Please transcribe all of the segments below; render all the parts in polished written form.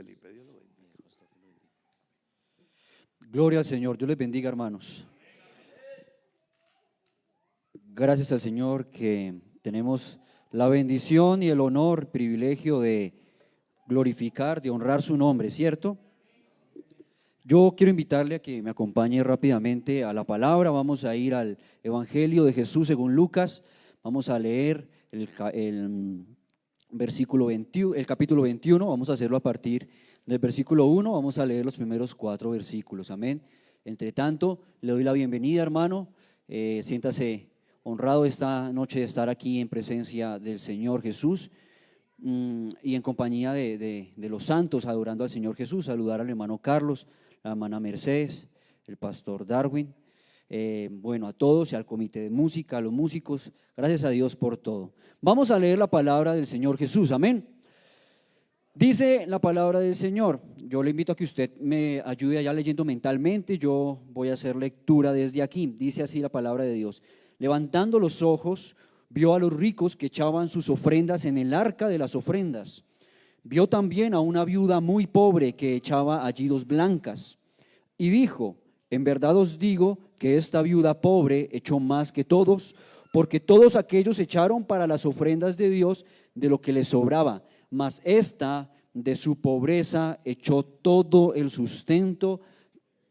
Felipe, Dios lo bendiga. Gloria al Señor, Dios les bendiga, hermanos. Gracias al Señor que tenemos la bendición y el honor, privilegio de glorificar, de honrar su nombre, ¿cierto? Yo quiero invitarle a que me acompañe rápidamente a la palabra. Vamos a ir al Evangelio de Jesús según Lucas. Vamos a leer el versículo 21, el capítulo 21. Vamos a hacerlo a partir del versículo 1. Vamos a leer los primeros 4 versículos. Amén. Entre tanto, le doy la bienvenida, hermano. Siéntase honrado esta noche de estar aquí en presencia del Señor Jesús y en compañía de los santos, adorando al Señor Jesús. Saludar al hermano Carlos, la hermana Mercedes, el pastor Darwin, bueno, a todos y al comité de música, a los músicos. Gracias a Dios por todo. Vamos a leer la palabra del Señor Jesús, amén. Dice la palabra del Señor. Yo le invito a que usted me ayude allá leyendo mentalmente. Yo voy a hacer lectura desde aquí. Dice así la palabra de Dios: levantando los ojos, vio a los ricos que echaban sus ofrendas en el arca de las ofrendas. Vio también a una viuda muy pobre que echaba allí 2 blancas. Y dijo: en verdad os digo que esta viuda pobre echó más que todos, porque todos aquellos echaron para las ofrendas de Dios de lo que les sobraba, mas esta de su pobreza echó todo el sustento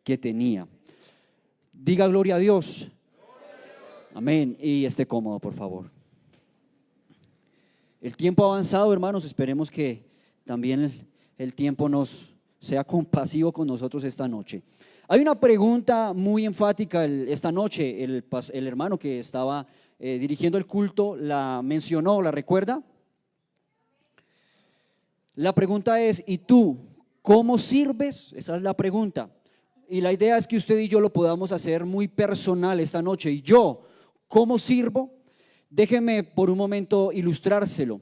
que tenía. Diga gloria a Dios. Amén. Y esté cómodo, por favor. El tiempo ha avanzado, hermanos. Esperemos que también el tiempo nos sea compasivo con nosotros esta noche. Hay una pregunta muy enfática esta noche. El hermano que estaba dirigiendo el culto la mencionó, ¿la recuerda? La pregunta es: ¿y tú cómo sirves? Esa es la pregunta. Y la idea es que usted y yo lo podamos hacer muy personal esta noche. ¿Y yo cómo sirvo? Déjeme por un momento ilustrárselo.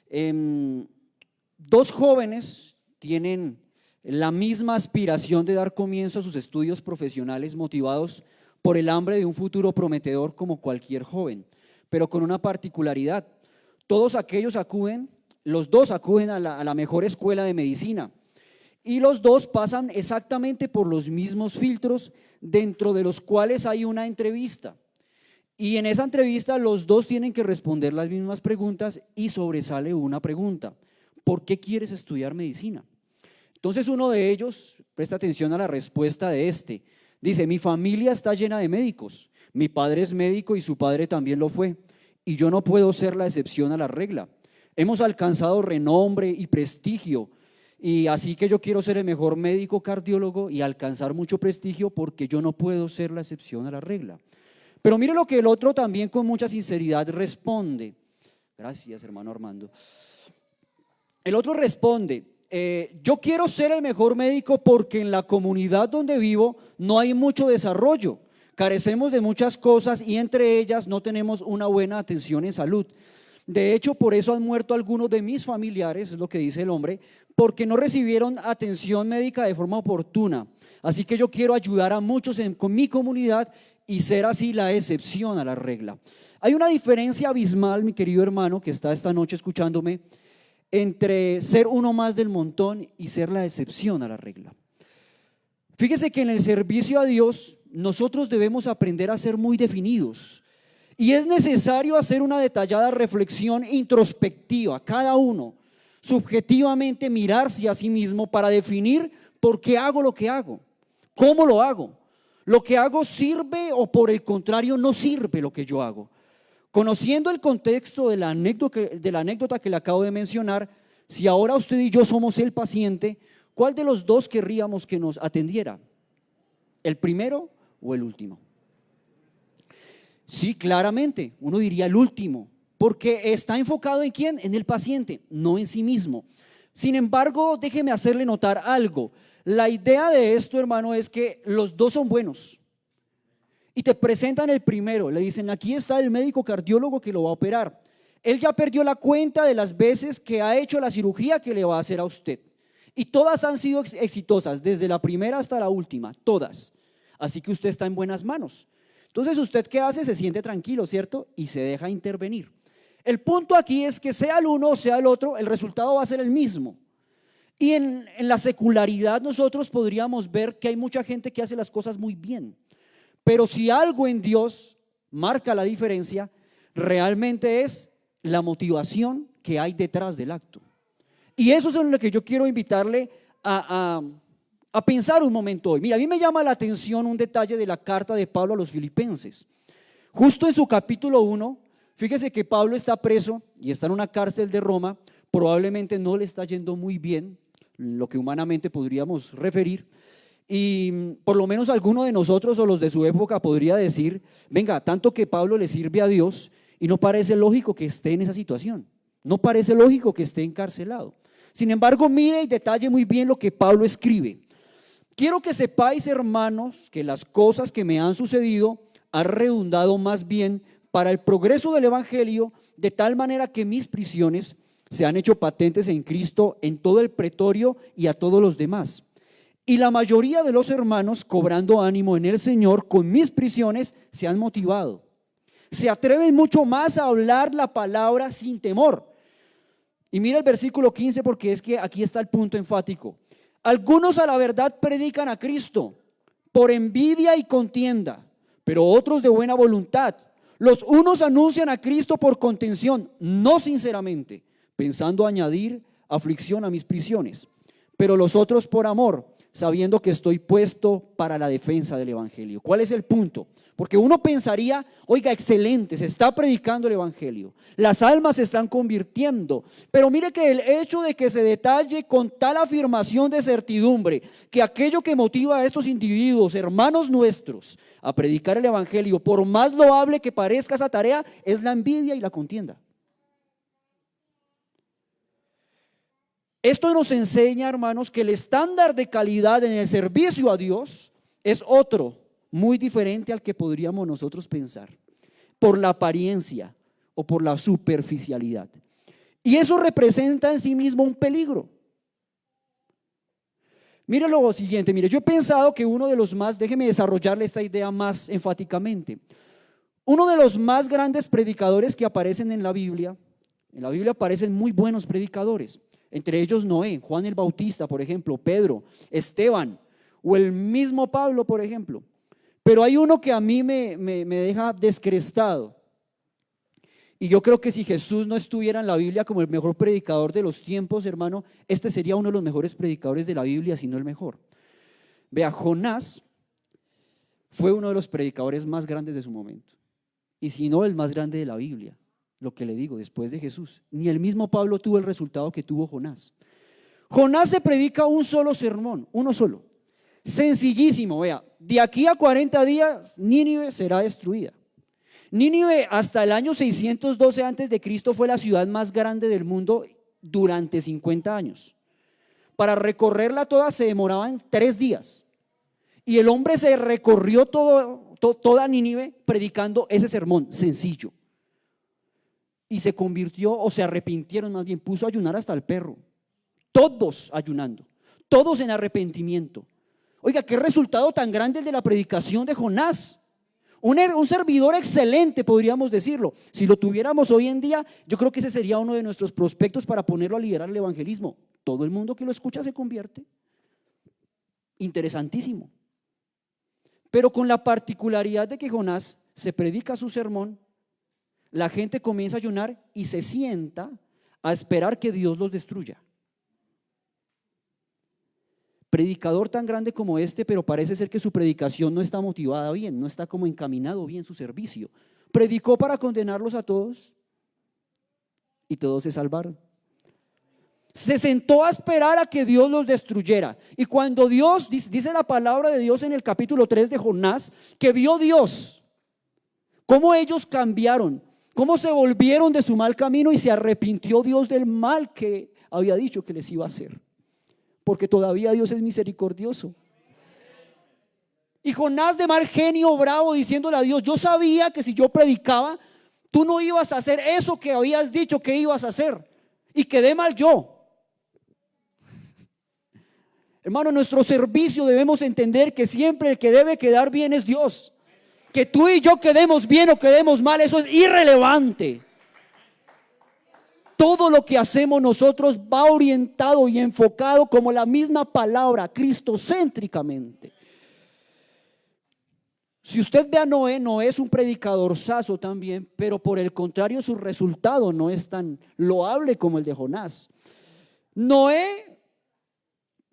2 jóvenes tienen la misma aspiración de dar comienzo a sus estudios profesionales, motivados por el hambre de un futuro prometedor como cualquier joven, pero con una particularidad. Todos aquellos los dos acuden a la mejor escuela de medicina, y los dos pasan exactamente por los mismos filtros, dentro de los cuales hay una entrevista. Y en esa entrevista los dos tienen que responder las mismas preguntas, y sobresale una pregunta: ¿por qué quieres estudiar medicina? Entonces uno de ellos presta atención a la respuesta de este. Dice: mi familia está llena de médicos, mi padre es médico y su padre también lo fue, y yo no puedo ser la excepción a la regla. Hemos alcanzado renombre y prestigio, y así que yo quiero ser el mejor médico cardiólogo y alcanzar mucho prestigio, porque yo no puedo ser la excepción a la regla. Pero mire lo que el otro también con mucha sinceridad responde. Gracias, hermano Armando. El otro responde: yo quiero ser el mejor médico porque en la comunidad donde vivo no hay mucho desarrollo, carecemos de muchas cosas y entre ellas no tenemos una buena atención en salud. De hecho, por eso han muerto algunos de mis familiares, es lo que dice el hombre, porque no recibieron atención médica de forma oportuna. Así que yo quiero ayudar a muchos con mi comunidad y ser así la excepción a la regla. Hay una diferencia abismal, mi querido hermano que está esta noche escuchándome, entre ser uno más del montón y ser la excepción a la regla. Fíjese que en el servicio a Dios nosotros debemos aprender a ser muy definidos, y es necesario hacer una detallada reflexión introspectiva, cada uno subjetivamente mirarse a sí mismo para definir por qué hago lo que hago, cómo lo hago, lo que hago sirve o por el contrario no sirve lo que yo hago. Conociendo el contexto de la anécdota que le acabo de mencionar, si ahora usted y yo somos el paciente, ¿cuál de los dos querríamos que nos atendiera? ¿El primero o el último? Sí, claramente, uno diría el último, porque está enfocado ¿en quién? En el paciente, no en sí mismo. Sin embargo, déjeme hacerle notar algo. La idea de esto, hermano, es que los dos son buenos. Y te presentan el primero, le dicen: aquí está el médico cardiólogo que lo va a operar. Él ya perdió la cuenta de las veces que ha hecho la cirugía que le va a hacer a usted. Y todas han sido exitosas, desde la primera hasta la última, todas. Así que usted está en buenas manos. Entonces, ¿usted qué hace? Se siente tranquilo, ¿cierto? Y se deja intervenir. El punto aquí es que sea el uno o sea el otro, el resultado va a ser el mismo. Y en la secularidad nosotros podríamos ver que hay mucha gente que hace las cosas muy bien. Pero si algo en Dios marca la diferencia, realmente es la motivación que hay detrás del acto. Y eso es en lo que yo quiero invitarle a pensar un momento hoy. Mira, a mí me llama la atención un detalle de la carta de Pablo a los Filipenses. Justo en su capítulo 1, fíjese que Pablo está preso y está en una cárcel de Roma. Probablemente no le está yendo muy bien, lo que humanamente podríamos referir. Y por lo menos alguno de nosotros o los de su época podría decir, venga, tanto que Pablo le sirve a Dios y no parece lógico que esté en esa situación, no parece lógico que esté encarcelado. Sin embargo, mire y detalle muy bien lo que Pablo escribe. Quiero que sepáis, hermanos, que las cosas que me han sucedido han redundado más bien para el progreso del evangelio, de tal manera que mis prisiones se han hecho patentes en Cristo en todo el pretorio y a todos los demás. Y la mayoría de los hermanos, cobrando ánimo en el Señor con mis prisiones, se han motivado. Se atreven mucho más a hablar la palabra sin temor. Y mira el versículo 15, porque es que aquí está el punto enfático. Algunos a la verdad predican a Cristo por envidia y contienda, pero otros de buena voluntad. Los unos anuncian a Cristo por contención, no sinceramente, pensando añadir aflicción a mis prisiones, pero los otros por amor, sabiendo que estoy puesto para la defensa del evangelio. ¿Cuál es el punto? Porque uno pensaría, oiga, excelente, se está predicando el evangelio, las almas se están convirtiendo, pero mire que el hecho de que se detalle con tal afirmación de certidumbre que aquello que motiva a estos individuos, hermanos nuestros, a predicar el evangelio, por más loable que parezca esa tarea, es la envidia y la contienda. Esto nos enseña, hermanos, que el estándar de calidad en el servicio a Dios es otro, muy diferente al que podríamos nosotros pensar, por la apariencia o por la superficialidad. Y eso representa en sí mismo un peligro. Mire lo siguiente, mire, yo he pensado que uno de los más, déjeme desarrollarle esta idea más enfáticamente, uno de los más grandes predicadores que aparecen en la Biblia aparecen muy buenos predicadores. Entre ellos Noé, Juan el Bautista, por ejemplo, Pedro, Esteban o el mismo Pablo, por ejemplo. Pero hay uno que a mí me deja descrestado. Y yo creo que si Jesús no estuviera en la Biblia como el mejor predicador de los tiempos, hermano, este sería uno de los mejores predicadores de la Biblia, si no el mejor. Vea, Jonás fue uno de los predicadores más grandes de su momento. Y si no, el más grande de la Biblia. Lo que le digo, después de Jesús. Ni el mismo Pablo tuvo el resultado que tuvo Jonás. Jonás se predica un solo sermón, uno solo. Sencillísimo, vea, de aquí a 40 días Nínive será destruida. Nínive hasta el año 612 antes de Cristo fue la ciudad más grande del mundo durante 50 años. Para recorrerla toda se demoraban 3 días. Y el hombre se recorrió toda Nínive predicando ese sermón sencillo. Y se convirtió, o se arrepintieron más bien, puso a ayunar hasta el perro. Todos ayunando, todos en arrepentimiento. Oiga, qué resultado tan grande el de la predicación de Jonás. Un servidor excelente, podríamos decirlo. Si lo tuviéramos hoy en día, yo creo que ese sería uno de nuestros prospectos para ponerlo a liderar el evangelismo. Todo el mundo que lo escucha se convierte. Interesantísimo. Pero con la particularidad de que Jonás se predica su sermón, la gente comienza a ayunar y se sienta a esperar que Dios los destruya. Predicador tan grande como este, pero parece ser que su predicación no está motivada bien, no está como encaminado bien su servicio. Predicó para condenarlos a todos y todos se salvaron. Se sentó a esperar a que Dios los destruyera. Y cuando Dios, dice la palabra de Dios en el capítulo 3 de Jonás, que vio Dios cómo ellos cambiaron, cómo se volvieron de su mal camino y se arrepintió Dios del mal que había dicho que les iba a hacer. Porque todavía Dios es misericordioso. Y Jonás, de mal genio, bravo, diciéndole a Dios: yo sabía que si yo predicaba, tú no ibas a hacer eso que habías dicho que ibas a hacer. Y quedé mal yo. Hermano, en nuestro servicio debemos entender que siempre el que debe quedar bien es Dios. Que tú y yo quedemos bien o quedemos mal, eso es irrelevante. todo lo que hacemos nosotros va orientado y enfocado como la misma palabra, cristocéntricamente. Si usted ve a Noé, Noé es un predicadorzazo también, pero por el contrario su resultado no es tan loable como el de Jonás. Noé,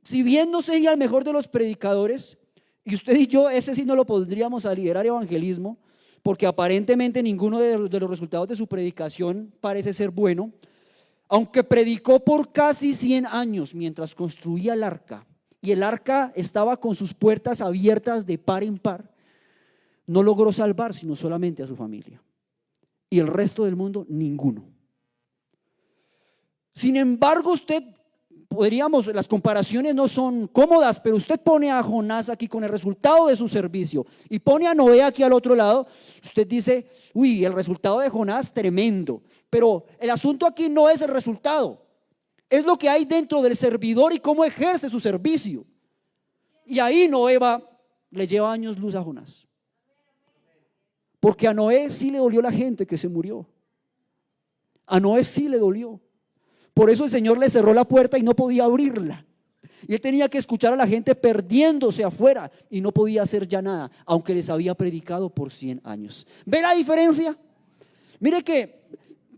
si bien no sería el mejor de los predicadores, y usted y yo ese sí no lo pondríamos a liderar evangelismo, porque aparentemente ninguno de los resultados de su predicación parece ser bueno, aunque predicó por casi 100 años mientras construía el arca, y el arca estaba con sus puertas abiertas de par en par, no logró salvar sino solamente a su familia, y el resto del mundo ninguno. Sin embargo, las comparaciones no son cómodas, pero usted pone a Jonás aquí con el resultado de su servicio y pone a Noé aquí al otro lado, usted dice, uy, el resultado de Jonás tremendo, pero el asunto aquí no es el resultado, es lo que hay dentro del servidor y cómo ejerce su servicio. Y ahí Noé le lleva años luz a Jonás, porque a Noé sí le dolió la gente que se murió, a Noé sí le dolió. Por eso el Señor le cerró la puerta y no podía abrirla. Y él tenía que escuchar a la gente perdiéndose afuera y no podía hacer ya nada, aunque les había predicado por 100 años. ¿Ve la diferencia? Mire que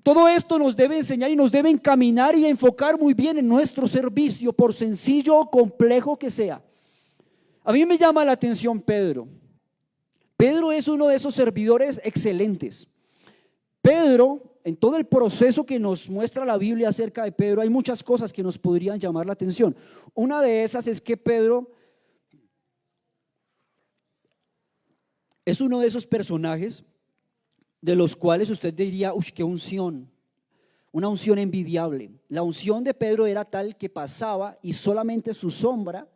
todo esto nos debe enseñar y nos debe encaminar y enfocar muy bien en nuestro servicio, por sencillo o complejo que sea. A mí me llama la atención Pedro. Pedro es uno de esos servidores excelentes. Pedro, en todo el proceso que nos muestra la Biblia acerca de Pedro, hay muchas cosas que nos podrían llamar la atención. Una de esas es que Pedro es uno de esos personajes de los cuales usted diría, uy, qué unción, una unción envidiable. La unción de Pedro era tal que pasaba y solamente su sombra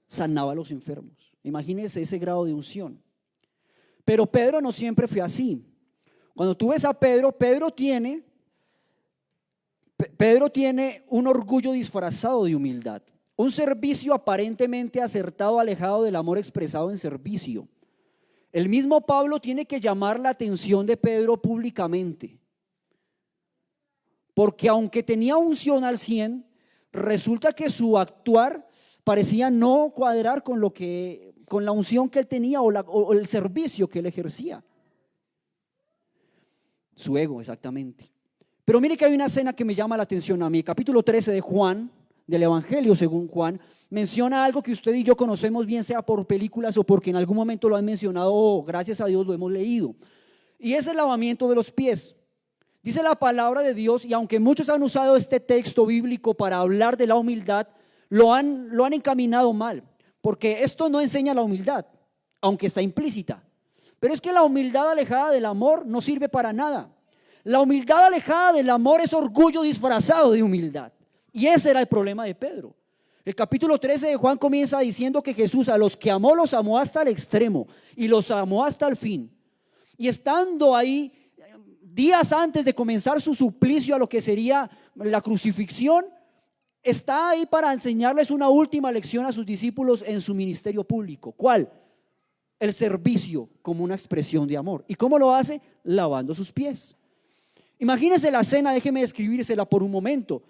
sanaba a los enfermos. Imagínese ese grado de unción. Pero Pedro no siempre fue así. Cuando tú ves a Pedro, Pedro tiene un orgullo disfrazado de humildad, un servicio aparentemente acertado, alejado del amor expresado en servicio. El mismo Pablo tiene que llamar la atención de Pedro públicamente, porque aunque tenía unción al 100, resulta que su actuar parecía no cuadrar con la unción que él tenía o el servicio que él ejercía. Su ego, exactamente. Pero mire que hay una escena que me llama la atención a mí. Capítulo 13 de Juan, del Evangelio según Juan, menciona algo que usted y yo conocemos bien, sea por películas o porque en algún momento lo han mencionado, o gracias a Dios lo hemos leído. Y es el lavamiento de los pies. Dice la palabra de Dios, y aunque muchos han usado este texto bíblico para hablar de la humildad, lo han encaminado mal, porque esto no enseña la humildad, aunque está implícita. Pero es que la humildad alejada del amor no sirve para nada. La humildad alejada del amor es orgullo disfrazado de humildad. Y ese era el problema de Pedro. El capítulo 13 de Juan comienza diciendo que Jesús a los que amó los amó hasta el extremo y los amó hasta el fin. Y estando ahí días antes de comenzar su suplicio a lo que sería la crucifixión, está ahí para enseñarles una última lección a sus discípulos en su ministerio público. ¿Cuál? El servicio como una expresión de amor. ¿Y cómo lo hace? Lavando sus pies. Imagínense la escena, déjeme describírsela por un momento.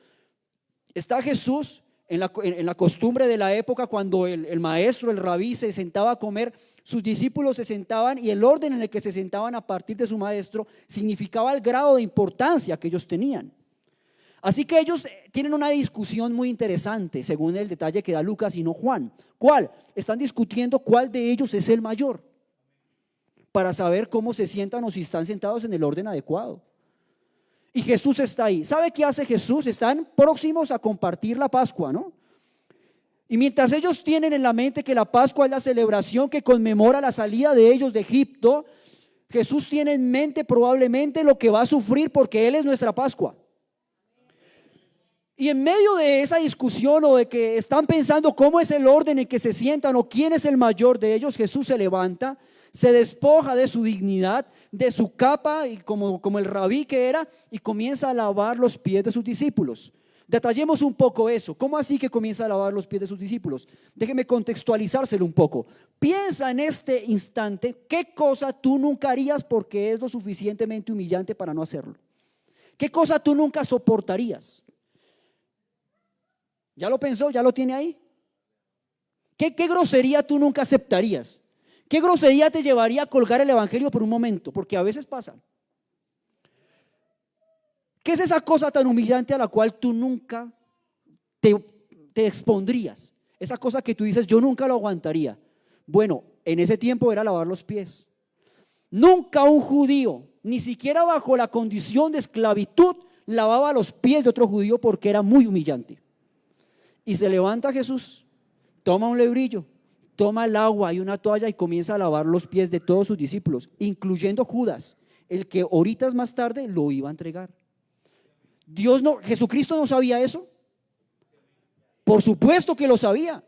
Está Jesús en la costumbre de la época, cuando el maestro, el rabí se sentaba a comer, sus discípulos se sentaban, y el orden en el que se sentaban a partir de su maestro significaba el grado de importancia que ellos tenían. Así que ellos tienen una discusión muy interesante, según el detalle que da Lucas y no Juan. ¿Cuál? Están discutiendo cuál de ellos es el mayor, para saber cómo se sientan o si están sentados en el orden adecuado. Y Jesús está ahí. ¿Sabe qué hace Jesús? Están próximos a compartir la Pascua, ¿no? Y mientras ellos tienen en la mente que la Pascua es la celebración que conmemora la salida de ellos de Egipto, Jesús tiene en mente probablemente lo que va a sufrir, porque Él es nuestra Pascua. Y en medio de esa discusión, o de que están pensando cómo es el orden en que se sientan o quién es el mayor de ellos, Jesús se levanta, se despoja de su dignidad, de su capa, y como el rabí que era, y comienza a lavar los pies de sus discípulos. Detallemos un poco eso. ¿Cómo así que comienza a lavar los pies de sus discípulos? Déjeme contextualizárselo un poco. Piensa en este instante qué cosa tú nunca harías porque es lo suficientemente humillante para no hacerlo. ¿Qué cosa tú nunca soportarías? ¿Ya lo pensó? ¿Ya lo tiene ahí? ¿Qué grosería tú nunca aceptarías? ¿Qué grosería te llevaría a colgar el evangelio por un momento? Porque a veces pasa. ¿Qué es esa cosa tan humillante a la cual tú nunca te expondrías? Esa cosa que tú dices, yo nunca lo aguantaría. Bueno, en ese tiempo era lavar los pies. Nunca un judío, ni siquiera bajo la condición de esclavitud, lavaba los pies de otro judío porque era muy humillante. Y se levanta Jesús, toma un lebrillo, toma el agua y una toalla y comienza a lavar los pies de todos sus discípulos, incluyendo Judas, el que horitas más tarde lo iba a entregar. Jesucristo no sabía eso. Por supuesto que lo sabía.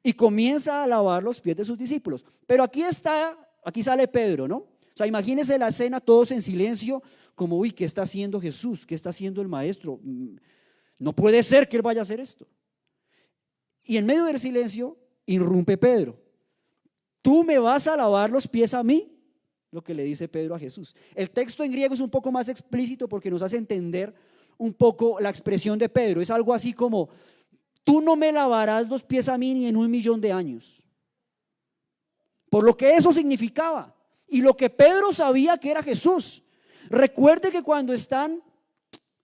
Y comienza a lavar los pies de sus discípulos. Pero aquí sale Pedro, ¿no? O sea, imagínense la escena, todos en silencio, como, uy, ¿qué está haciendo Jesús? ¿Qué está haciendo el maestro? No puede ser que él vaya a hacer esto. Y en medio del silencio, irrumpe Pedro. ¿Tú me vas a lavar los pies a mí? Lo que le dice Pedro a Jesús. El texto en griego es un poco más explícito porque nos hace entender un poco la expresión de Pedro. Es algo así como, tú no me lavarás los pies a mí ni en 1.000.000 de años. Por lo que eso significaba. Y lo que Pedro sabía que era Jesús. Recuerde que cuando están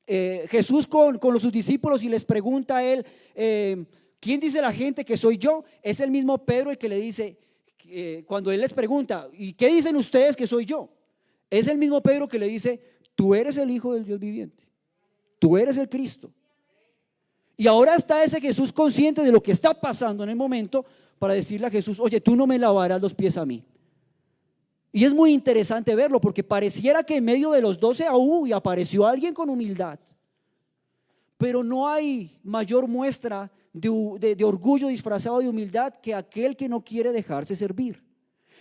Jesús con sus discípulos y les pregunta a él, ¿quién dice la gente que soy yo? Es el mismo Pedro el que le dice, cuando él les pregunta, ¿y qué dicen ustedes que soy yo? Es el mismo Pedro que le dice, tú eres el Hijo del Dios viviente, tú eres el Cristo. Y ahora está ese Jesús consciente de lo que está pasando en el momento para decirle a Jesús, oye, tú no me lavarás los pies a mí. Y es muy interesante verlo porque pareciera que en medio de los 12 y apareció alguien con humildad. Pero no hay mayor muestra de orgullo disfrazado de humildad que aquel que no quiere dejarse servir.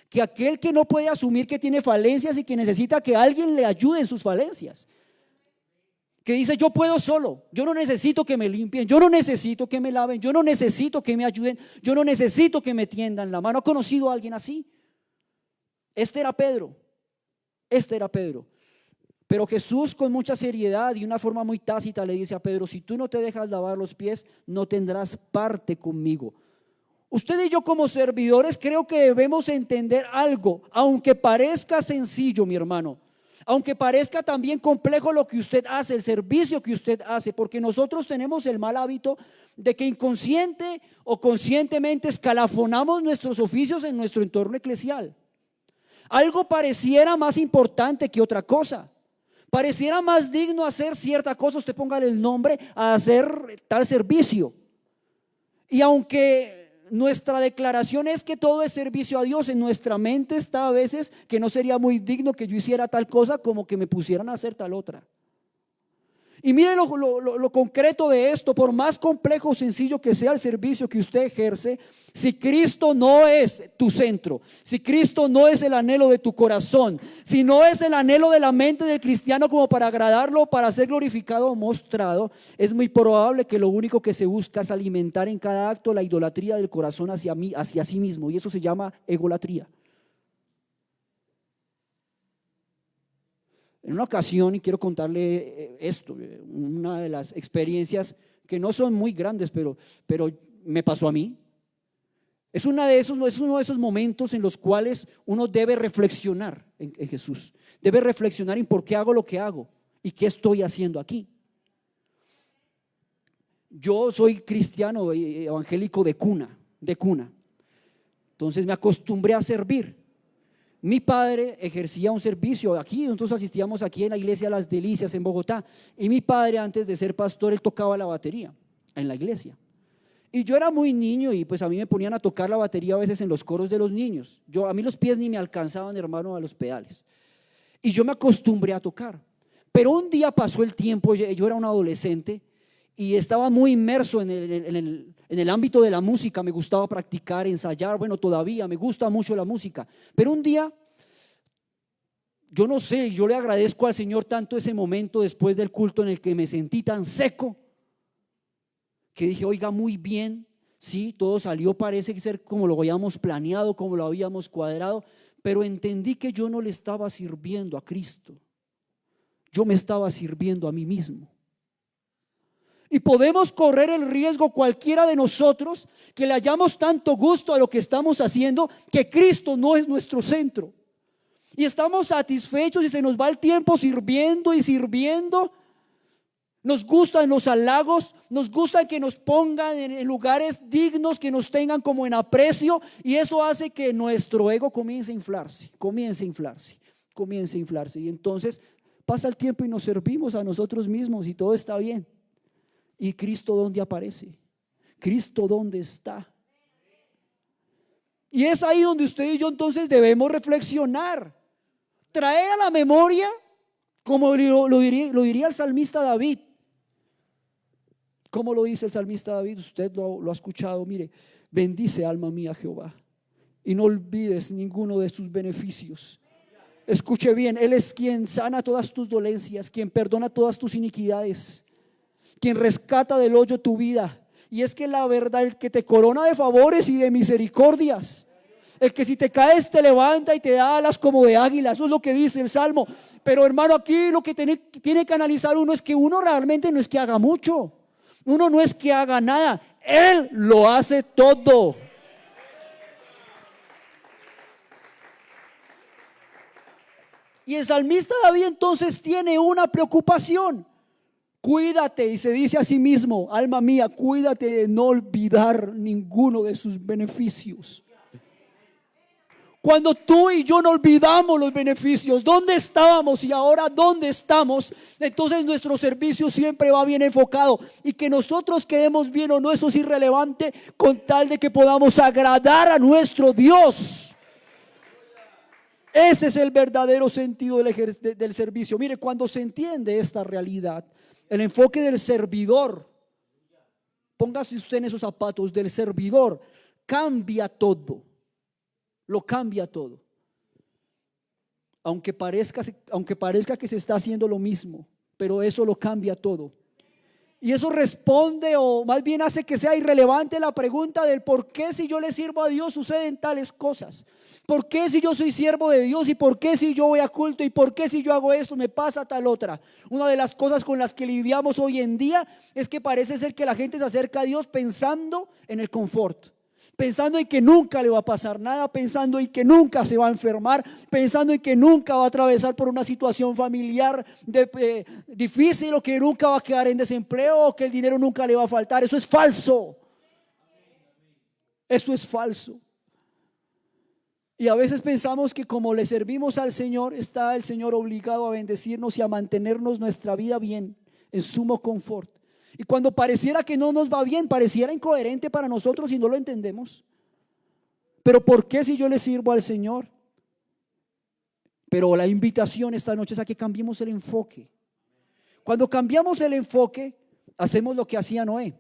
Que aquel que no puede asumir que tiene falencias y que necesita que alguien le ayude en sus falencias. Que dice, yo puedo solo, yo no necesito que me limpien, yo no necesito que me laven, yo no necesito que me ayuden, yo no necesito que me tiendan la mano. ¿Ha conocido a alguien así? Este era Pedro. Pero Jesús, con mucha seriedad y una forma muy tácita, le dice a Pedro, si tú no te dejas lavar los pies, no tendrás parte conmigo. Usted y yo como servidores creo que debemos entender algo, aunque parezca sencillo, mi hermano, aunque parezca también complejo lo que usted hace, el servicio que usted hace, porque nosotros tenemos el mal hábito de que inconsciente o conscientemente escalafonamos nuestros oficios en nuestro entorno eclesial. Algo pareciera más importante que otra cosa. Pareciera más digno hacer cierta cosa, usted póngale el nombre, a hacer tal servicio. Y aunque nuestra declaración es que todo es servicio a Dios, en nuestra mente está a veces que no sería muy digno que yo hiciera tal cosa como que me pusieran a hacer tal otra. Y mire lo concreto de esto, por más complejo o sencillo que sea el servicio que usted ejerce, si Cristo no es tu centro, si Cristo no es el anhelo de tu corazón, si no es el anhelo de la mente del cristiano como para agradarlo, para ser glorificado o mostrado, es muy probable que lo único que se busca es alimentar en cada acto la idolatría del corazón hacia sí mismo, y eso se llama egolatría. En una ocasión, y quiero contarle esto, una de las experiencias que no son muy grandes, pero me pasó a mí. Es uno de esos momentos en los cuales uno debe reflexionar en Jesús. Debe reflexionar en por qué hago lo que hago y qué estoy haciendo aquí. Yo soy cristiano evangélico de cuna. Entonces me acostumbré a servir. Mi padre ejercía un servicio aquí, nosotros asistíamos aquí en la iglesia Las Delicias en Bogotá, y mi padre, antes de ser pastor, él tocaba la batería en la iglesia. Y yo era muy niño y pues a mí me ponían a tocar la batería a veces en los coros de los niños. A mí los pies ni me alcanzaban, hermano, a los pedales. Y yo me acostumbré a tocar. Pero un día pasó el tiempo, yo era un adolescente y estaba muy inmerso en el ámbito de la música. Me gustaba practicar, ensayar, bueno, todavía me gusta mucho la música. Pero un día, yo no sé, yo le agradezco al Señor tanto ese momento después del culto en el que me sentí tan seco, que dije, oiga, muy bien, sí, todo salió, parece ser como lo habíamos planeado, como lo habíamos cuadrado, pero entendí que yo no le estaba sirviendo a Cristo. yo me estaba sirviendo a mí mismo. Y podemos correr el riesgo cualquiera de nosotros que le hayamos tanto gusto a lo que estamos haciendo, que Cristo no es nuestro centro. Y estamos satisfechos y se nos va el tiempo sirviendo y sirviendo. Nos gustan los halagos, nos gusta que nos pongan en lugares dignos, que nos tengan como en aprecio, y eso hace que nuestro ego comience a inflarse. Y entonces pasa el tiempo y nos servimos a nosotros mismos y todo está bien. ¿Y Cristo dónde aparece? ¿Cristo dónde está? Y es ahí donde usted y yo entonces debemos reflexionar, traer a la memoria, como lo diría el salmista David. ¿Cómo lo dice el salmista David? Usted lo ha escuchado. Mire, bendice alma mía Jehová y no olvides ninguno de sus beneficios. Escuche bien, Él es quien sana todas tus dolencias, quien perdona todas tus iniquidades, quien rescata del hoyo tu vida. Y es que la verdad, el que te corona de favores y de misericordias, el que si te caes te levanta y te da alas como de águila. Eso es lo que dice el Salmo. Pero hermano, aquí lo que tiene que analizar uno es que uno realmente no es que haga mucho, uno no es que haga nada, Él lo hace todo. Y el salmista David entonces tiene una preocupación. Cuídate, y se dice a sí mismo, alma mía, cuídate de no olvidar ninguno de sus beneficios. Cuando tú y yo no olvidamos los beneficios, dónde estábamos y ahora dónde estamos, entonces nuestro servicio siempre va bien enfocado. Y que nosotros quedemos bien o no, eso es irrelevante, con tal de que podamos agradar a nuestro Dios. Ese es el verdadero sentido del servicio. Mire, cuando se entiende esta realidad, el enfoque del servidor, póngase usted en esos zapatos del servidor, cambia todo. Lo cambia todo. Aunque parezca que se está haciendo lo mismo, pero eso lo cambia todo. Y eso responde, o más bien hace que sea irrelevante la pregunta del por qué si yo le sirvo a Dios suceden tales cosas. ¿Por qué si yo soy siervo de Dios? ¿Y por qué si yo voy a culto? ¿Y por qué si yo hago esto me pasa tal otra? Una de las cosas con las que lidiamos hoy en día es que parece ser que la gente se acerca a Dios pensando en el confort, pensando en que nunca le va a pasar nada, pensando en que nunca se va a enfermar, pensando en que nunca va a atravesar por una situación familiar difícil, o que nunca va a quedar en desempleo, o que el dinero nunca le va a faltar. Eso es falso. Eso es falso. Y a veces pensamos que como le servimos al Señor, está el Señor obligado a bendecirnos y a mantenernos nuestra vida bien, en sumo confort. Y cuando pareciera que no nos va bien, pareciera incoherente para nosotros y no lo entendemos. Pero ¿por qué si yo le sirvo al Señor? Pero la invitación esta noche es a que cambiemos el enfoque. Cuando cambiamos el enfoque, hacemos lo que hacía Noé.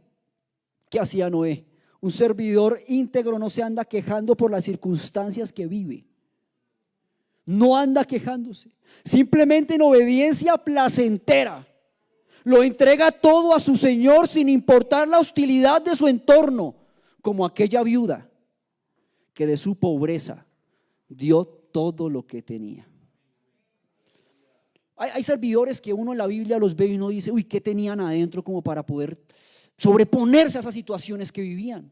¿Qué hacía Noé? Un servidor íntegro no se anda quejando por las circunstancias que vive. No anda quejándose. Simplemente en obediencia placentera lo entrega todo a su Señor sin importar la hostilidad de su entorno, como aquella viuda que de su pobreza dio todo lo que tenía. Hay servidores que uno en la Biblia los ve y uno dice, uy, ¿qué tenían adentro como para poder sobreponerse a esas situaciones que vivían?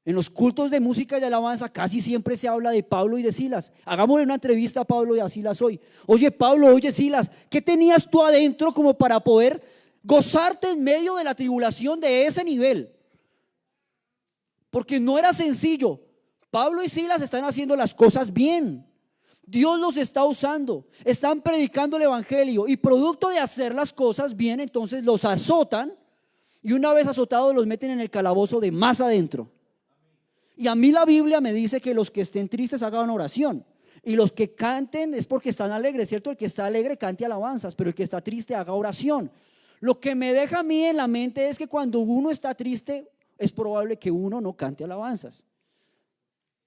En los cultos de música y de alabanza casi siempre se habla de Pablo y de Silas. Hagámosle una entrevista a Pablo y a Silas hoy. Oye Pablo, oye Silas, ¿qué tenías tú adentro como para poder gozarte en medio de la tribulación de ese nivel? Porque no era sencillo. Pablo y Silas están haciendo las cosas bien. Dios los está usando, están predicando el evangelio, y producto de hacer las cosas bien, entonces los azotan, y una vez azotados los meten en el calabozo de más adentro. Y a mí la Biblia me dice que los que estén tristes hagan oración, y los que canten es porque están alegres, ¿cierto? El que está alegre cante alabanzas, pero el que está triste haga oración. Lo que me deja a mí en la mente es que cuando uno está triste es probable que uno no cante alabanzas,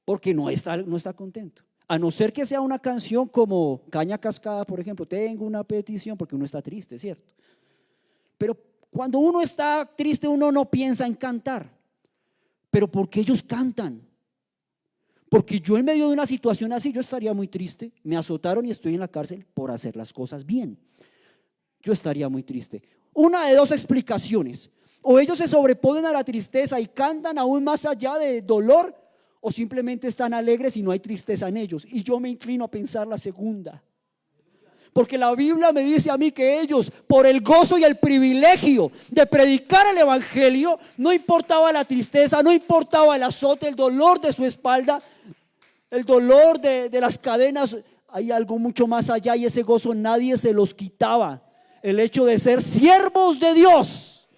porque no está contento. A no ser que sea una canción como Caña Cascada, por ejemplo, tengo una petición, porque uno está triste, ¿cierto? Pero cuando uno está triste, uno no piensa en cantar. Pero ¿por qué ellos cantan? Porque yo en medio de una situación así, yo estaría muy triste. Me azotaron y estoy en la cárcel por hacer las cosas bien. Yo estaría muy triste. Una de dos explicaciones: o ellos se sobreponen a la tristeza y cantan aún más allá de dolor, o simplemente están alegres y no hay tristeza en ellos. Y yo me inclino a pensar la segunda, porque la Biblia me dice a mí que ellos, por el gozo y el privilegio de predicar el evangelio, no importaba la tristeza, no importaba el azote, el dolor de su espalda, el dolor de las cadenas. Hay algo mucho más allá, y ese gozo nadie se los quitaba: el hecho de ser siervos de Dios.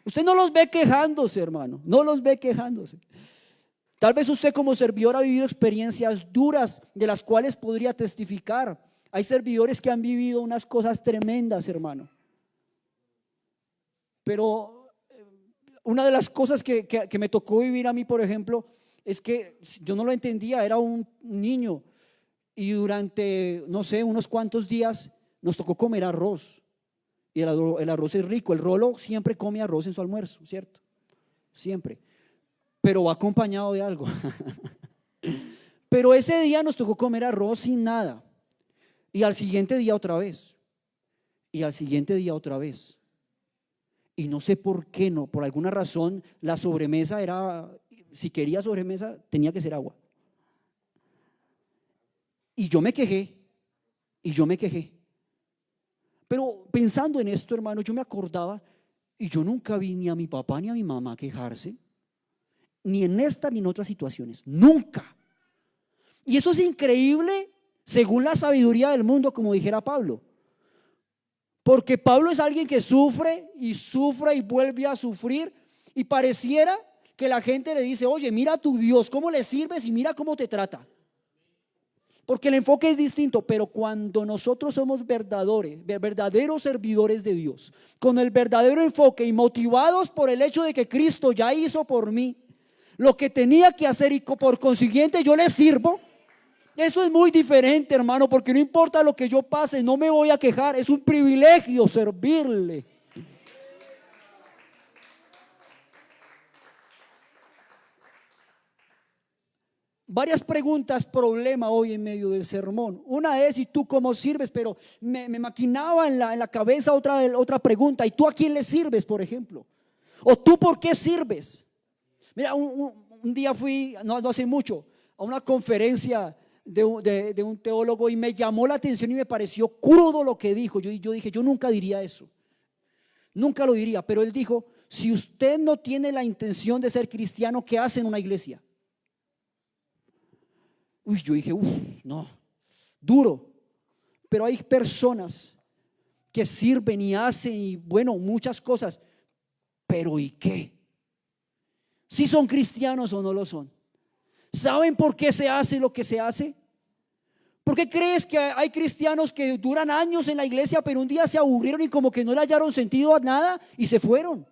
Usted no los ve quejándose, hermano, no los ve quejándose. Tal vez usted como servidor ha vivido experiencias duras de las cuales podría testificar. Hay servidores que han vivido unas cosas tremendas, hermano. Pero una de las cosas que me tocó vivir a mí, por ejemplo, es que yo no lo entendía. Era un niño y durante, no sé, unos cuantos días nos tocó comer arroz. Y el arroz es rico. El rolo siempre come arroz en su almuerzo, ¿cierto? Siempre. Pero va acompañado de algo. Pero ese día nos tocó comer arroz sin nada. Y al siguiente día otra vez. Y al siguiente día otra vez. Y no sé por qué, no, por alguna razón la sobremesa era, si quería sobremesa tenía que ser agua. Y yo me quejé. Pero pensando en esto, hermano, yo me acordaba, y yo nunca vi ni a mi papá ni a mi mamá quejarse, ni en esta ni en otras situaciones, nunca. Y eso es increíble según la sabiduría del mundo, como dijera Pablo. Porque Pablo es alguien que sufre y vuelve a sufrir, y pareciera que la gente le dice: oye, mira a tu Dios, cómo le sirves y mira cómo te trata. Porque el enfoque es distinto. Pero cuando nosotros somos verdaderos servidores de Dios, con el verdadero enfoque y motivados por el hecho de que Cristo ya hizo por mí lo que tenía que hacer y por consiguiente yo le sirvo, eso es muy diferente, hermano, porque no importa lo que yo pase, no me voy a quejar. Es un privilegio servirle. Varias preguntas, problema hoy en medio del sermón. Una es: ¿y tú cómo sirves? Pero me maquinaba en la cabeza otra pregunta: ¿y tú a quién le sirves, por ejemplo? ¿O tú por qué sirves? Mira, un día fui, no hace mucho, a una conferencia de un teólogo, y me llamó la atención y me pareció crudo lo que dijo. Yo dije: yo nunca diría eso, nunca lo diría. Pero él dijo: si usted no tiene la intención de ser cristiano, ¿qué hace en una iglesia? Yo dije: no, duro. Pero hay personas que sirven y hacen, y bueno, muchas cosas. Pero ¿y qué? ¿Si son cristianos o no lo son? ¿Saben por qué se hace lo que se hace? ¿Por qué crees que hay cristianos que duran años en la iglesia, pero un día se aburrieron y como que no le hallaron sentido a nada y se fueron?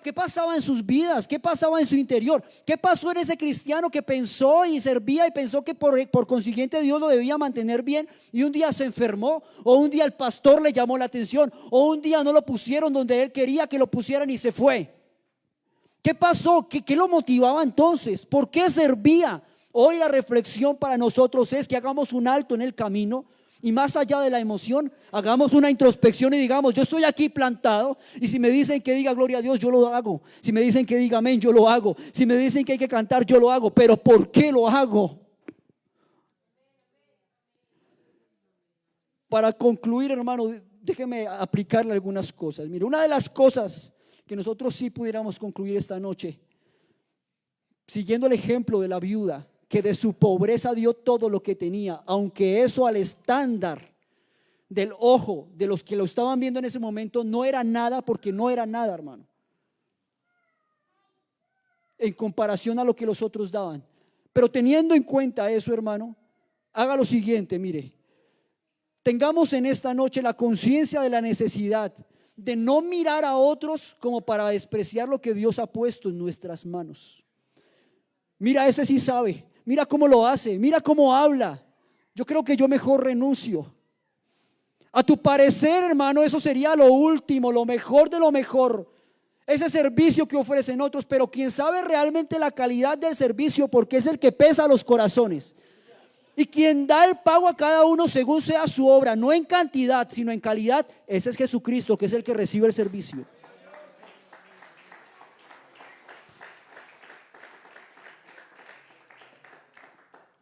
¿Qué pasaba en sus vidas? ¿Qué pasaba en su interior? ¿Qué pasó en ese cristiano que pensó y servía y pensó que por consiguiente Dios lo debía mantener bien, y un día se enfermó, o un día el pastor le llamó la atención, o un día no lo pusieron donde él quería que lo pusieran y se fue? ¿Qué pasó? ¿Qué lo motivaba entonces? ¿Por qué servía? Hoy la reflexión para nosotros es que hagamos un alto en el camino, y más allá de la emoción, hagamos una introspección y digamos: yo estoy aquí plantado, y si me dicen que diga gloria a Dios, yo lo hago. Si me dicen que diga amén, yo lo hago. Si me dicen que hay que cantar, yo lo hago. Pero ¿por qué lo hago? Para concluir, hermano, déjeme aplicarle algunas cosas. Mire, una de las cosas que nosotros sí pudiéramos concluir esta noche, siguiendo el ejemplo de la viuda, que de su pobreza dio todo lo que tenía, aunque eso al estándar del ojo de los que lo estaban viendo en ese momento no era nada, porque no era nada, hermano, en comparación a lo que los otros daban. Pero teniendo en cuenta eso, hermano, haga lo siguiente: mire, tengamos en esta noche la conciencia de la necesidad de no mirar a otros como para despreciar lo que Dios ha puesto en nuestras manos. Mira, ese sí sabe, mira cómo lo hace, mira cómo habla. Yo creo que yo mejor renuncio. A tu parecer, hermano, eso sería lo último, lo mejor de lo mejor. ese servicio que ofrecen otros, pero quien sabe realmente la calidad del servicio, porque es el que pesa los corazones. Y quien da el pago a cada uno según sea su obra, no en cantidad, sino en calidad, ese es Jesucristo, que es el que recibe el servicio.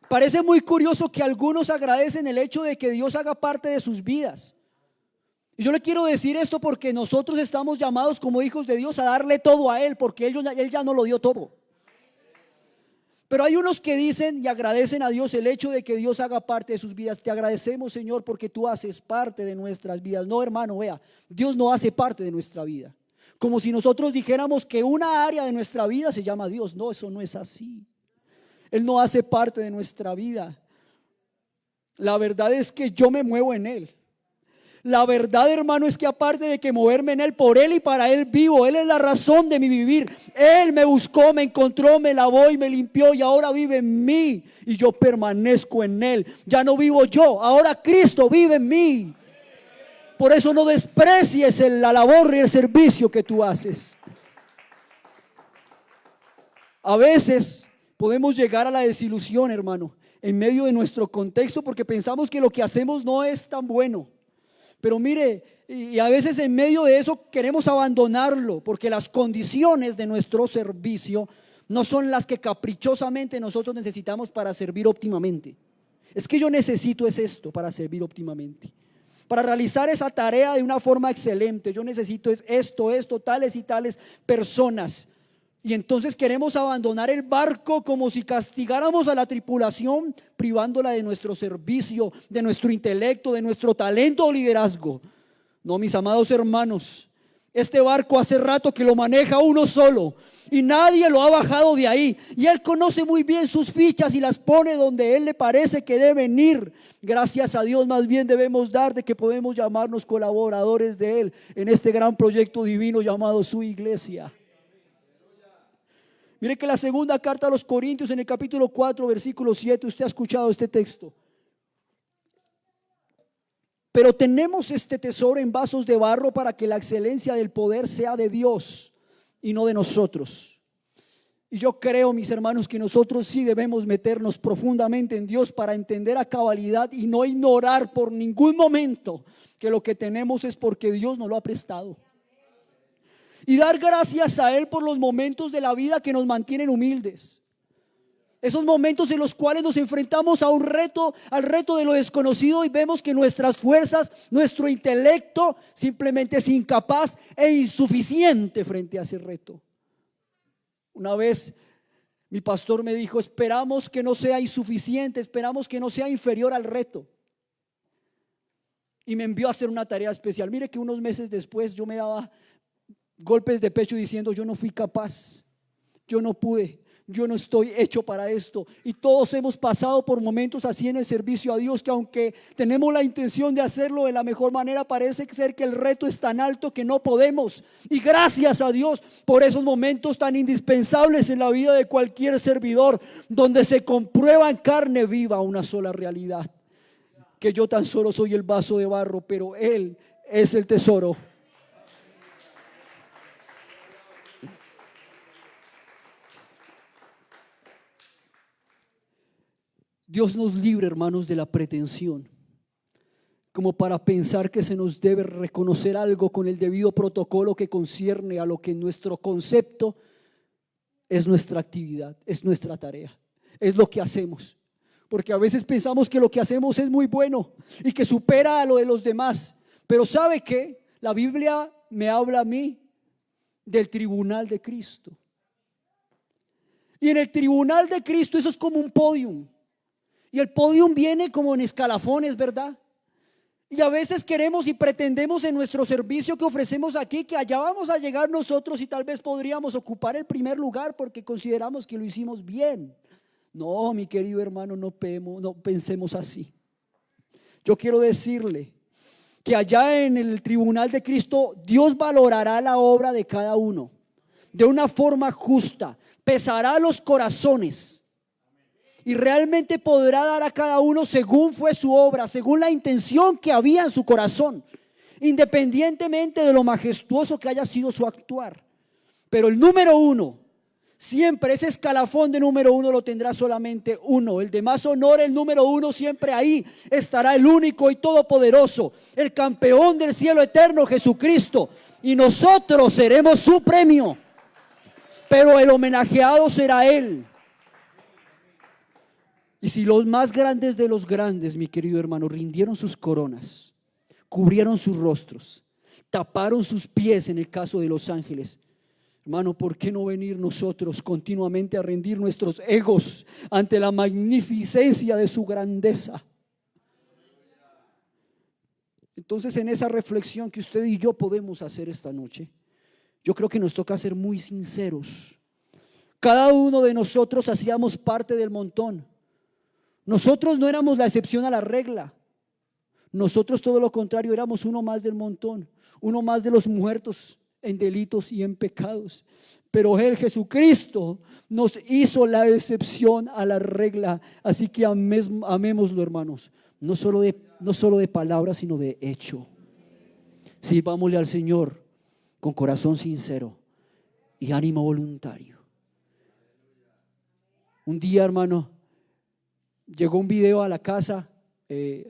Parece muy curioso que algunos agradecen el hecho de que Dios haga parte de sus vidas. Y yo le quiero decir esto porque nosotros estamos llamados como hijos de Dios a darle todo a Él, porque Él ya no lo dio todo. Pero hay unos que dicen y agradecen a Dios el hecho de que Dios haga parte de sus vidas. Te agradecemos, Señor, porque tú haces parte de nuestras vidas. No, hermano, vea, Dios no hace parte de nuestra vida. Como si nosotros dijéramos que una área de nuestra vida se llama Dios. No, eso no es así. Él no hace parte de nuestra vida. La verdad es que yo me muevo en Él. La verdad, hermano, es que aparte de que moverme en Él, por Él y para Él vivo. Él es la razón de mi vivir. Él me buscó, me encontró, me lavó y me limpió y ahora vive en mí y yo permanezco en Él. Ya no vivo yo, ahora Cristo vive en mí. Por eso no desprecies la labor y el servicio que tú haces. A veces podemos llegar a la desilusión, hermano, en medio de nuestro contexto porque pensamos que lo que hacemos no es tan bueno. Pero mire, y a veces en medio de eso queremos abandonarlo porque las condiciones de nuestro servicio no son las que caprichosamente nosotros necesitamos para servir óptimamente. Es que yo necesito es esto para servir óptimamente. Para realizar esa tarea de una forma excelente, yo necesito es esto, tales y tales personas. Y entonces queremos abandonar el barco como si castigáramos a la tripulación, privándola de nuestro servicio, de nuestro intelecto, de nuestro talento o liderazgo. No, mis amados hermanos, este barco hace rato que lo maneja uno solo y nadie lo ha bajado de ahí. Y Él conoce muy bien sus fichas y las pone donde Él le parece que deben ir. Gracias a Dios más bien debemos dar de que podemos llamarnos colaboradores de Él en este gran proyecto divino llamado su iglesia. Mire que la segunda carta a los Corintios en el capítulo 4 versículo 7, usted ha escuchado este texto. Pero tenemos este tesoro en vasos de barro para que la excelencia del poder sea de Dios y no de nosotros. Y yo creo, mis hermanos, que nosotros sí debemos meternos profundamente en Dios para entender a cabalidad y no ignorar por ningún momento que lo que tenemos es porque Dios nos lo ha prestado. Y dar gracias a Él por los momentos de la vida que nos mantienen humildes. Esos momentos en los cuales nos enfrentamos a un reto, al reto de lo desconocido y vemos que nuestras fuerzas, nuestro intelecto simplemente es incapaz e insuficiente frente a ese reto. Una vez mi pastor me dijo, esperamos que no sea insuficiente, esperamos que no sea inferior al reto. Y me envió a hacer una tarea especial. Mire que unos meses después yo me daba golpes de pecho diciendo yo no fui capaz, yo no pude, yo no estoy hecho para esto. Y todos hemos pasado por momentos así en el servicio a Dios, que aunque tenemos la intención de hacerlo de la mejor manera, parece ser que el reto es tan alto que no podemos. Y gracias a Dios por esos momentos tan indispensables en la vida de cualquier servidor, donde se comprueba en carne viva una sola realidad: que yo tan solo soy el vaso de barro, pero Él es el tesoro. Dios nos libre, hermanos, de la pretensión, como para pensar que se nos debe reconocer algo con el debido protocolo que concierne a lo que en nuestro concepto es nuestra actividad, es nuestra tarea, es lo que hacemos. Porque a veces pensamos que lo que hacemos es muy bueno y que supera a lo de los demás. Pero ¿sabe qué? La Biblia me habla a mí del tribunal de Cristo. Y en el tribunal de Cristo eso es como un podium. Y el podium viene como en escalafones, ¿verdad? Y a veces queremos y pretendemos en nuestro servicio que ofrecemos aquí que allá vamos a llegar nosotros y tal vez podríamos ocupar el primer lugar porque consideramos que lo hicimos bien. No, mi querido hermano, no pensemos así. Yo quiero decirle que allá en el tribunal de Cristo Dios valorará la obra de cada uno de una forma justa, pesará los corazones. Y realmente podrá dar a cada uno según fue su obra, según la intención que había en su corazón, independientemente de lo majestuoso que haya sido su actuar. Pero el número uno, siempre ese escalafón de número uno lo tendrá solamente uno. El de más honor, el número uno, siempre ahí estará el único y todopoderoso, el campeón del cielo eterno, Jesucristo. Y nosotros seremos su premio, pero el homenajeado será Él. Y si los más grandes de los grandes, mi querido hermano, rindieron sus coronas, cubrieron sus rostros, taparon sus pies en el caso de los ángeles, hermano, ¿por qué no venir nosotros continuamente a rendir nuestros egos ante la magnificencia de su grandeza? Entonces, en esa reflexión que usted y yo podemos hacer esta noche, yo creo que nos toca ser muy sinceros. Cada uno de nosotros hacíamos parte del montón. Nosotros no éramos la excepción a la regla. Nosotros, todo lo contrario, éramos uno más del montón, uno más de los muertos en delitos y en pecados. Pero Él, Jesucristo, nos hizo la excepción a la regla. Así que amémoslo, hermanos, no solo de palabra, sino de hecho. Sirvámosle al Señor con corazón sincero y ánimo voluntario. Un día, hermano, llegó un video a la casa.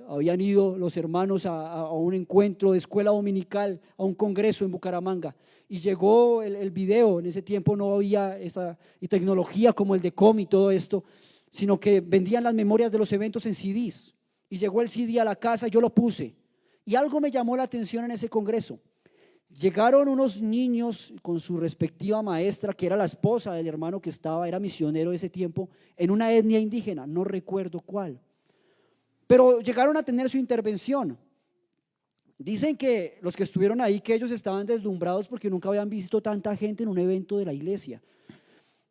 Habían ido los hermanos a un encuentro de escuela dominical, a un congreso en Bucaramanga, y llegó el video. En ese tiempo no había esa tecnología como el Decom y todo esto, sino que vendían las memorias de los eventos en CDs, y llegó el CD a la casa. Yo lo puse y algo me llamó la atención en ese congreso. Llegaron unos niños con su respectiva maestra, que era la esposa del hermano que era misionero de ese tiempo, en una etnia indígena, no recuerdo cuál. Pero llegaron a tener su intervención. Dicen que los que estuvieron ahí, que ellos estaban deslumbrados porque nunca habían visto tanta gente en un evento de la iglesia,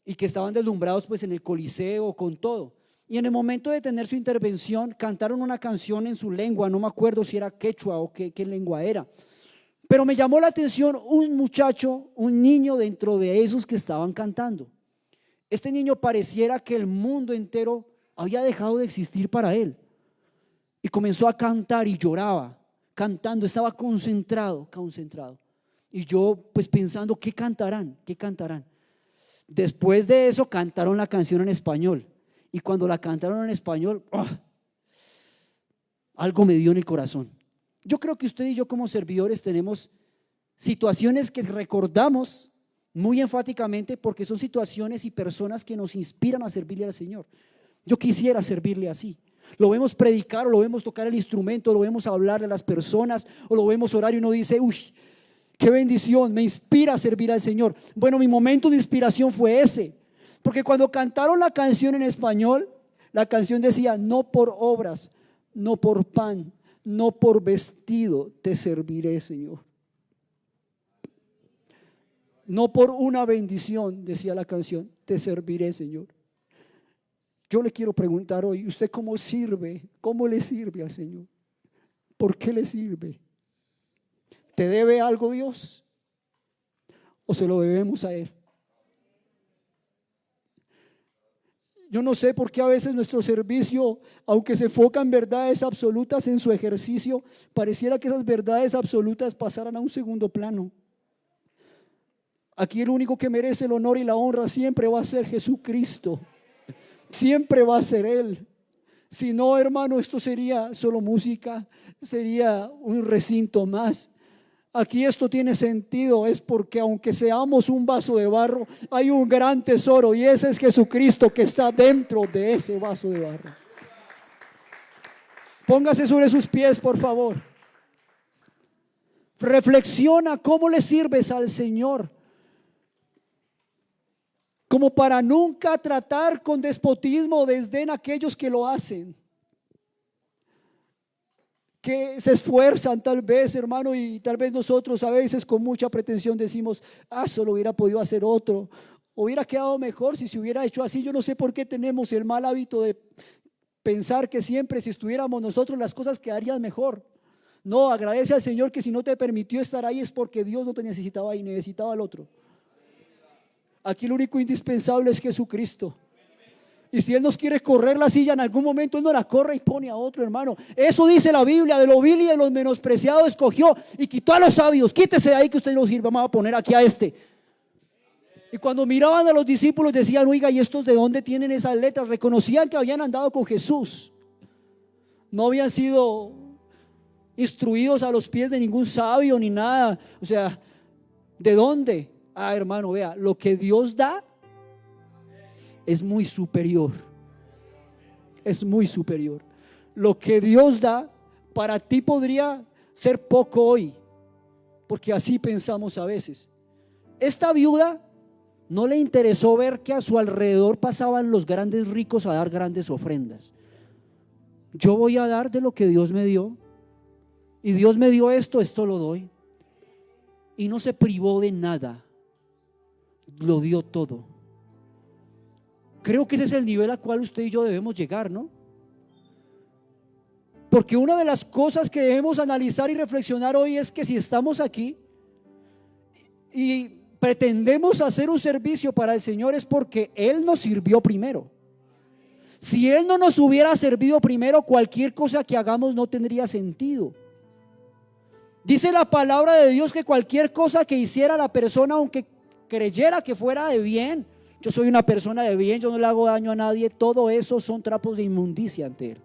y que estaban deslumbrados pues en el Coliseo con todo. Y en el momento de tener su intervención cantaron una canción en su lengua, no me acuerdo si era quechua o qué lengua era. Pero me llamó la atención un muchacho, un niño dentro de esos que estaban cantando. Este niño pareciera que el mundo entero había dejado de existir para él. Y comenzó a cantar y lloraba, cantando, estaba concentrado. Y yo pues pensando, ¿qué cantarán? Después de eso cantaron la canción en español. Y cuando la cantaron en español, algo me dio en el corazón. Yo creo que usted y yo como servidores tenemos situaciones que recordamos muy enfáticamente porque son situaciones y personas que nos inspiran a servirle al Señor. Yo quisiera servirle así. Lo vemos predicar, o lo vemos tocar el instrumento, o lo vemos hablarle a las personas, o lo vemos orar y uno dice, uy, qué bendición, me inspira a servir al Señor. Bueno, mi momento de inspiración fue ese, porque cuando cantaron la canción en español, la canción decía, no por obras, no por pan, no por vestido te serviré, Señor. No por una bendición, decía la canción, te serviré, Señor. Yo le quiero preguntar hoy, ¿usted cómo sirve? ¿Cómo le sirve al Señor? ¿Por qué le sirve? ¿Te debe algo Dios? ¿O se lo debemos a Él? Yo no sé por qué a veces nuestro servicio, aunque se enfoca en verdades absolutas en su ejercicio, pareciera que esas verdades absolutas pasaran a un segundo plano. Aquí el único que merece el honor y la honra siempre va a ser Jesucristo. Siempre va a ser Él. Si no, hermano, esto sería solo música, sería un recinto más. Aquí esto tiene sentido, es porque aunque seamos un vaso de barro, hay un gran tesoro y ese es Jesucristo que está dentro de ese vaso de barro. Póngase sobre sus pies, por favor. Reflexiona cómo le sirves al Señor, como para nunca tratar con despotismo o desdén a aquellos que lo hacen, que se esfuerzan tal vez, hermano, y tal vez nosotros a veces con mucha pretensión decimos, solo hubiera podido hacer otro, hubiera quedado mejor si se hubiera hecho así. Yo no sé por qué tenemos el mal hábito de pensar que siempre si estuviéramos nosotros las cosas quedarían mejor. No, agradece al Señor que si no te permitió estar ahí es porque Dios no te necesitaba ahí, necesitaba al otro. Aquí lo único indispensable es Jesucristo. Y si Él nos quiere correr la silla en algún momento, Él no la corre y pone a otro, hermano. Eso dice la Biblia, de lo vil y de los menospreciados escogió y quitó a los sabios. Quítese de ahí que usted no sirve, vamos a poner aquí a este. Y cuando miraban a los discípulos decían, oiga, ¿y estos de dónde tienen esas letras? Reconocían que habían andado con Jesús. No habían sido instruidos a los pies de ningún sabio ni nada. O sea, ¿de dónde? Ah, hermano, vea, lo que Dios da es muy superior. Es muy superior. Lo que Dios da para ti podría ser poco hoy, porque así pensamos a veces. Esta viuda no le interesó ver que a su alrededor pasaban los grandes ricos a dar grandes ofrendas. Yo voy a dar de lo que Dios me dio, y Dios me dio esto, esto lo doy. Y no se privó de nada, lo dio todo. Creo que ese es el nivel al cual usted y yo debemos llegar, ¿no? Porque una de las cosas que debemos analizar y reflexionar hoy es que si estamos aquí y pretendemos hacer un servicio para el Señor es porque Él nos sirvió primero. Si Él no nos hubiera servido primero, cualquier cosa que hagamos no tendría sentido. Dice la palabra de Dios que cualquier cosa que hiciera la persona, aunque creyera que fuera de bien, yo soy una persona de bien, yo no le hago daño a nadie, todo eso son trapos de inmundicia ante Él.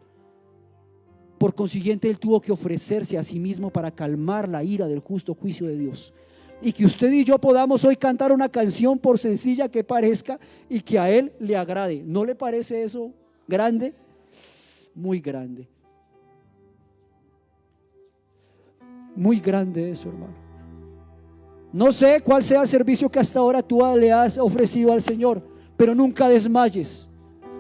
Por consiguiente, Él tuvo que ofrecerse a sí mismo para calmar la ira del justo juicio de Dios. Y que usted y yo podamos hoy cantar una canción, por sencilla que parezca, y que a Él le agrade. ¿No le parece eso grande? Muy grande. Muy grande eso, hermano. No sé cuál sea el servicio que hasta ahora tú le has ofrecido al Señor, pero nunca desmayes.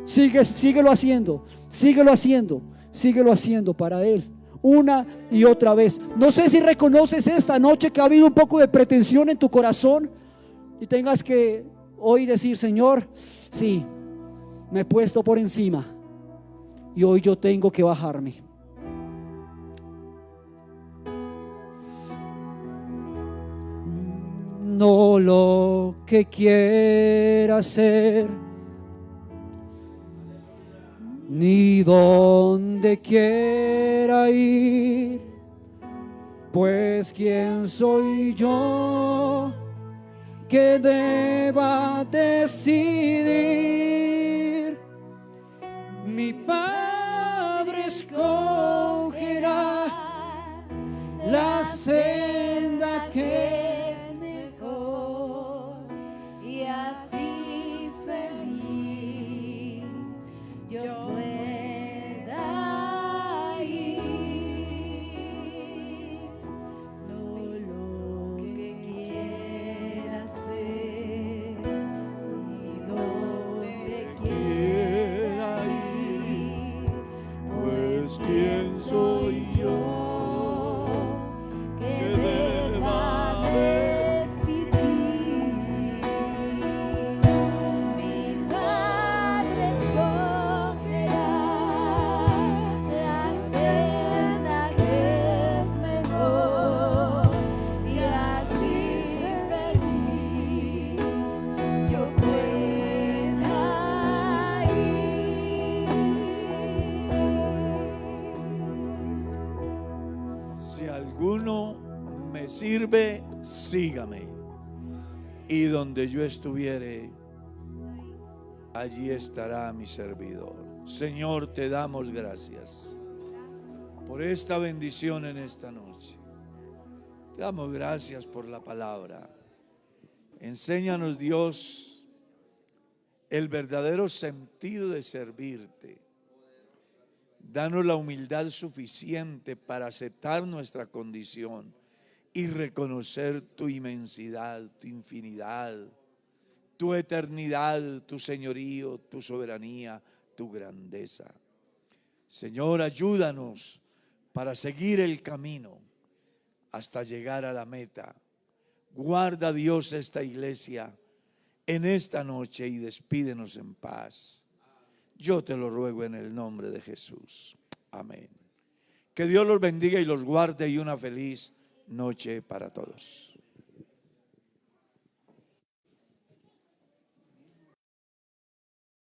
Síguelo haciendo, síguelo haciendo, síguelo haciendo para Él, una y otra vez. No sé si reconoces esta noche que ha habido un poco de pretensión en tu corazón y tengas que hoy decir, Señor, sí, me he puesto por encima y hoy yo tengo que bajarme. No lo que quiera hacer, ni donde quiera ir, pues quién soy yo que deba decidir. Mi Padre escogerá la senda que sirve, sígame, y donde yo estuviere, allí estará mi servidor. Señor, te damos gracias por esta bendición en esta noche. Te damos gracias por la palabra. Enséñanos, Dios, el verdadero sentido de servirte. Danos la humildad suficiente para aceptar nuestra condición y reconocer tu inmensidad, tu infinidad, tu eternidad, tu señorío, tu soberanía, tu grandeza. Señor, ayúdanos para seguir el camino hasta llegar a la meta. Guarda, Dios, esta iglesia en esta noche y despídenos en paz. Yo te lo ruego en el nombre de Jesús. Amén. Que Dios los bendiga y los guarde, y una feliz noche para todos.